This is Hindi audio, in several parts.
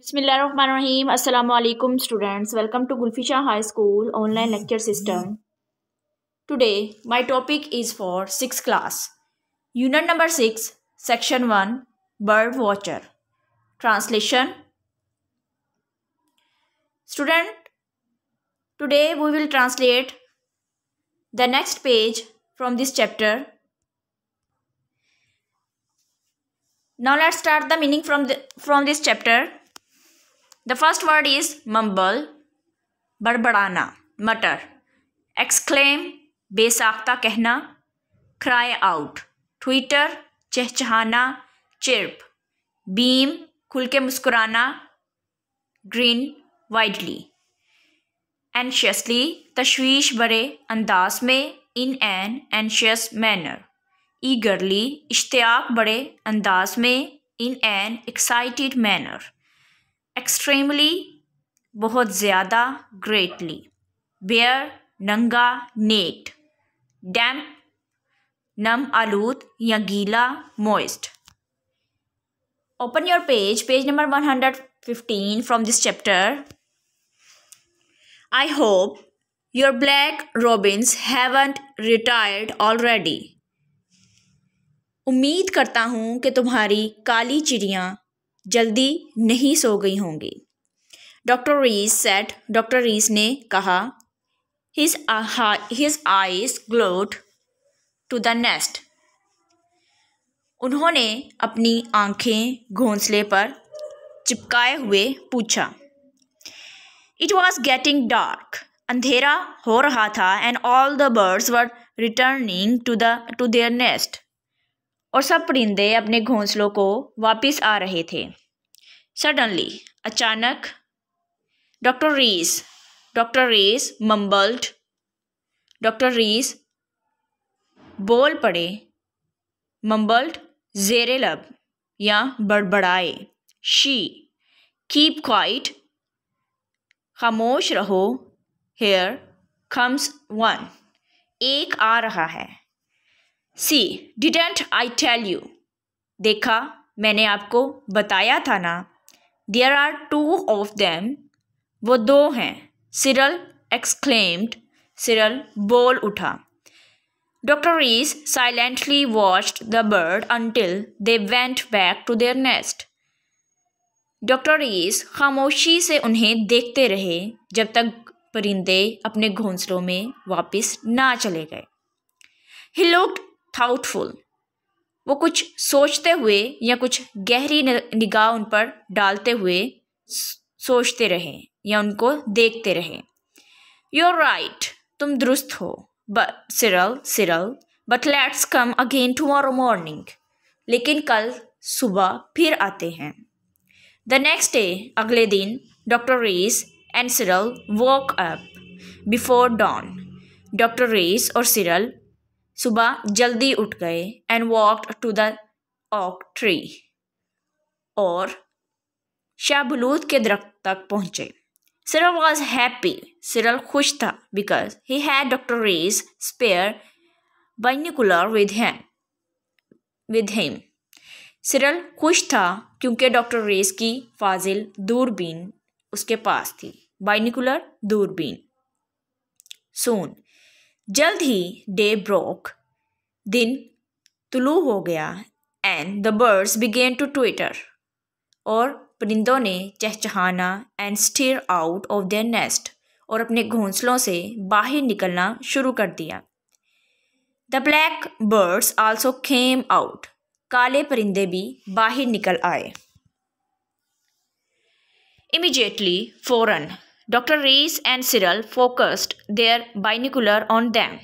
Bismillahirrahmanirrahim. Assalamu alaikum students. Welcome to Gulfisha High School online lecture system. Today my topic is for 6th class. Unit number 6, section 1, Bird Watcher. Translation. Student, today we will translate the next page from this chapter. Now let's start the meaning from this chapter. The first word is mumble, बड़बड़ाना, mutter. Exclaim, बेसाख्ता कहना. Cry out, twitter, चहचहाना. Chirp, beam, खुल के मुस्कुराना. Grin, widely. Anxiously, तशवीश भरे अंदाज में. In an anxious manner. Eagerly, Ishtiyaq बड़े अंदाज में. In an excited manner. Extremely, बहुत ज़्यादा. Greatly. Bare, नंगा, naked. Damp, नम आलूद या गीला. Moist. Open your page number 115 from this chapter. I hope your black robins haven't retired already. उम्मीद करता हूँ कि तुम्हारी काली चिड़ियाँ जल्दी नहीं सो गई होंगी. डॉक्टर रीस सेड, डॉक्टर रीस ने कहा. His eyes glued to the nest. उन्होंने अपनी आंखें घोंसले पर चिपकाए हुए पूछा. It was getting dark. अंधेरा हो रहा था and all the birds were returning to their nest. और सब परिंदे अपने घोंसलों को वापस आ रहे थे. Suddenly, अचानक. डॉक्टर रीस मम्बल्ड. डॉक्टर रीस बोल पड़े. मम्बल्ड, ज़ेरे लब या बड़बड़ाए. शी, कीप क्वाइट, खामोश रहो. Here comes one. एक आ रहा है. See, didn't I tell you? देखा, मैंने आपको बताया था ना. There are two of them. वो दो हैं. Cyril exclaimed. Cyril बोल उठा. Dr. Rees silently watched the bird until they went back to their nest. Doctor Rees खामोशी से उन्हें देखते रहे जब तक परिंदे अपने घोंसलों में वापस ना चले गए. He looked thoughtful. वो कुछ सोचते हुए या कुछ गहरी निगाह उन पर डालते हुए सोचते रहे या उनको देखते रहे. You're right. तुम दुरुस्त हो. But Cyril, but let's come again tomorrow morning. लेकिन कल सुबह फिर आते हैं. The next day, अगले दिन, doctor Rees and Cyril woke up before dawn. Doctor Rees और सिरल सुबह जल्दी उठ गए and walked to the oak tree. और शाहबलूत के दरख्त तक पहुँचे. Cyril was happy. Cyril खुश था because he had Dr. Rees' spare binocular with him. Cyril खुश था क्योंकि डॉक्टर रीस की फाजिल दूरबीन उसके पास थी. Binocular दूरबीन. Soon, जल्द ही day broke. दिन तुलू हो गया and the birds began to twitter. और परिंदों ने चहचहाना and stir out of their nest. और अपने घोंसलों से बाहर निकलना शुरू कर दिया. The black birds also came out. काले परिंदे भी बाहर निकल आए. Immediately, फौरन, Dr. Rees and Cyril focused their binocular on them.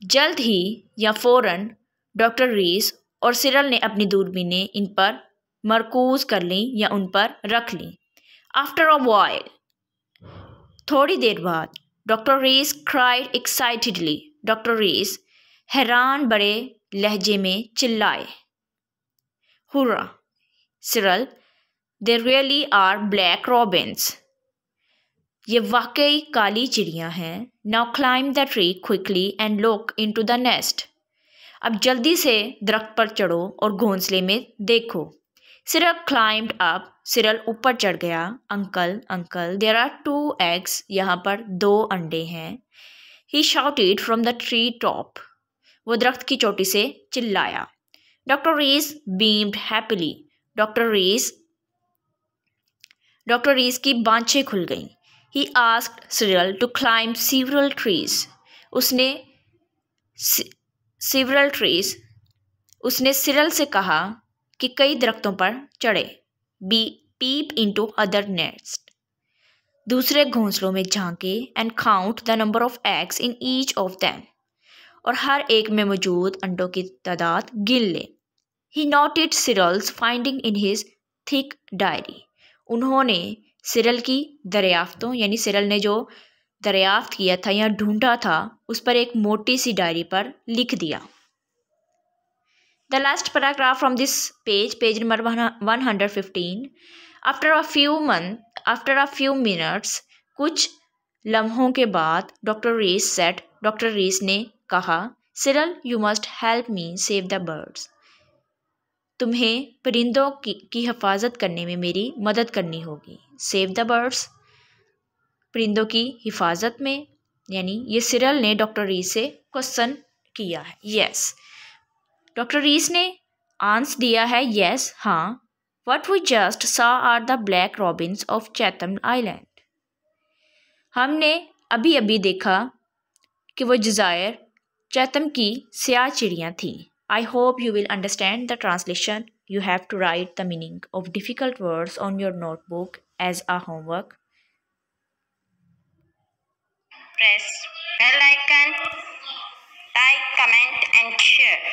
जल्द ही या फौरन डॉक्टर रीस और सिरल ने अपनी दूरबीनें इन पर मरकूज कर ली या उन पर रख ली. After a while, थोड़ी देर बाद, डॉक्टर रीस cried excitedly. डॉक्टर रीस हैरान बड़े लहजे में चिल्लाए. Hurrah! Cyril, there really are black robins. ये वाकई काली चिड़ियाँ हैं. Now climb the tree quickly and look into the nest. अब जल्दी से दरख्त पर चढ़ो और घोंसले में देखो. Cyril climbed up. सिरल ऊपर चढ़ गया। Uncle uncle there are 2 eggs, यहाँ पर 2 अंडे हैं। ही shouted from the tree top, वो दरख्त की चोटी से चिल्लाया। डॉक्टर रीस beamed happily, डॉक्टर रीस की बाँछें खुल गईं। He asked Cyril to climb several trees, उसने several trees उसने सिरल से कहा कि कई दरख्तों पर चढ़े। Be peep into other nest, दूसरे घोंसलों में झांके। And count the number of eggs in each of them, और हर एक में मौजूद अंडों की तादाद गिन ले। He noted Cyril's finding in his thick diary, उन्होंने सिरल की दरियाफ्तों यानी सिरल ने जो दरियाफ्त किया था या ढूंढा था उस पर एक मोटी सी डायरी पर लिख दिया। The last paragraph from this page number 115. After a few minutes, कुछ लम्हों के बाद, डॉक्टर रीस ने कहा, Cyril, you must help me save the birds. तुम्हें परिंदों की हिफाजत करने में मेरी मदद करनी होगी। Save the birds, परिंदों की हिफाजत में, यानी ये सिरल ने डॉक्टर रीस से क्वेश्चन किया है। Yes. डॉक्टर रीस ने आंसर दिया है यस, हाँ। What we just saw are the black robins of Chatham island, हमने अभी अभी देखा कि वो जज़ायर चैथम की स्याह चिड़ियाँ थीं। I hope you will understand the translation. You have to write the meaning of difficult words on your notebook as a homework. Press bell icon, like, comment and share.